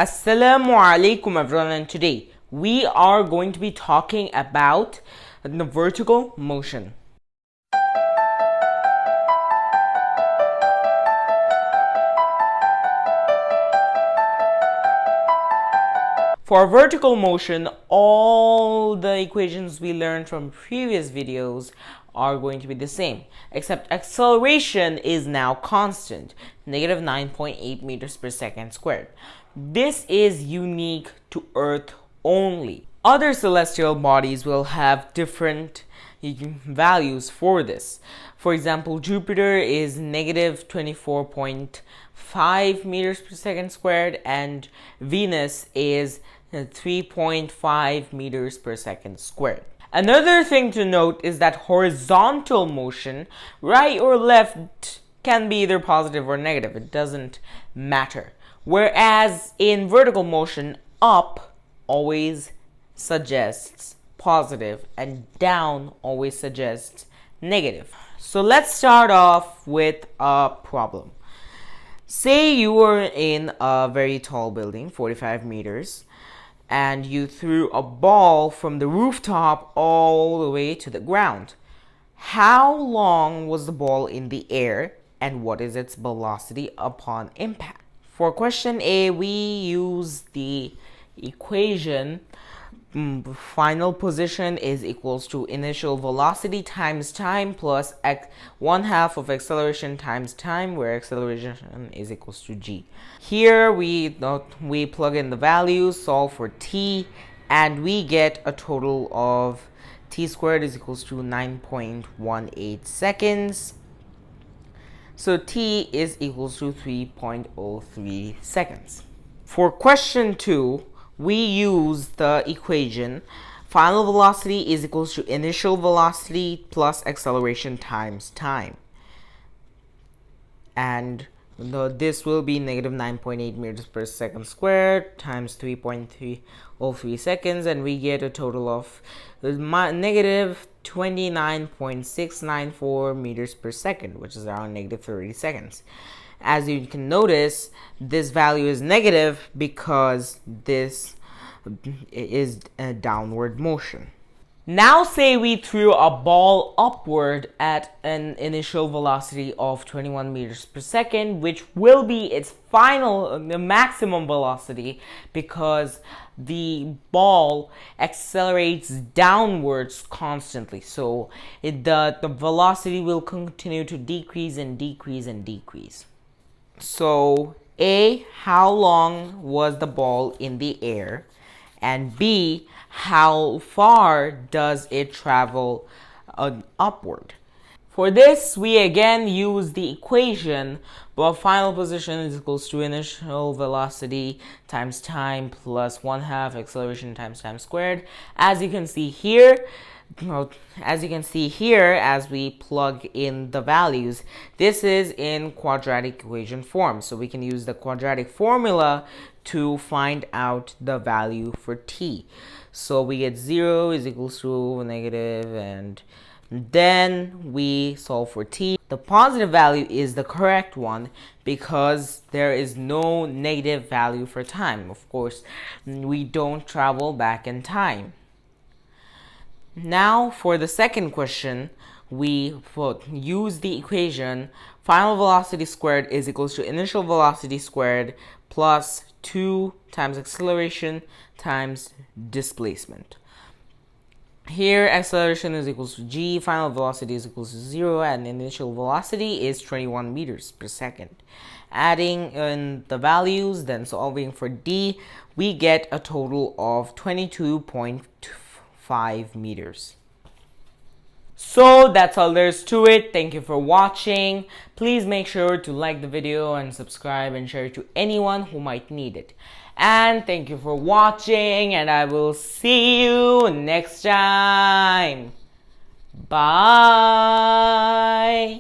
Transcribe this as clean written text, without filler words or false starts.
Assalamu alaikum everyone, and today we are going to be talking about the vertical motion. For vertical motion, all the equations we learned from previous videos are going to be the same, except acceleration is now constant, negative 9.8 meters per second squared. This is unique to Earth only. Other celestial bodies will have different values for this. For example, Jupiter is negative 24.5 meters per second squared, and Venus is 3.5 meters per second squared. Another thing to note is that horizontal motion, right or left, can be either positive or negative. It doesn't matter. Whereas in vertical motion, up always suggests positive and down always suggests negative. So let's start off with a problem. Say you were in a very tall building, 45 meters, and you threw a ball from the rooftop all the way to the ground. How long was the ball in the air, and what is its velocity upon impact? For question A, we use the equation final position is equals to initial velocity times time plus 1/2 of acceleration times time, where acceleration is equals to g. Here we plug in the values, solve for t, and we get a total of t squared is equals to 9.18 seconds. So t is equals to 3.03 seconds. For question 2, we use the equation final velocity is equals to initial velocity plus acceleration times time. And this will be negative 9.8 meters per second squared times 3.303 seconds, and we get a total of negative 29.694 meters per second, which is around negative 30 seconds. As you can notice, this value is negative because this is a downward motion. Now say we threw a ball upward at an initial velocity of 21 meters per second, which will be its the maximum velocity, because the ball accelerates downwards constantly. So the velocity will continue to decrease and decrease and decrease. So A, how long was the ball in the air? And B, how far does it travel upward? For this, we again use the equation, but final position is equals to initial velocity times time plus 1/2 acceleration times time squared. As you can see here, as we plug in the values, this is in quadratic equation form. So we can use the quadratic formula to find out the value for t. So we get 0 is equals to negative, and then we solve for t. The positive value is the correct one because there is no negative value for time. Of course, we don't travel back in time. Now for the second question, we use the equation final velocity squared is equals to initial velocity squared plus 2 times acceleration times displacement. Here acceleration is equals to g, final velocity is equals to 0, and initial velocity is 21 meters per second. Adding in the values, then solving for d, we get a total of 22.5 meters. So that's all there is to it. Thank you for watching. Please make sure to like the video and subscribe and share it to anyone who might need it. And thank you for watching, and I will see you next time. Bye.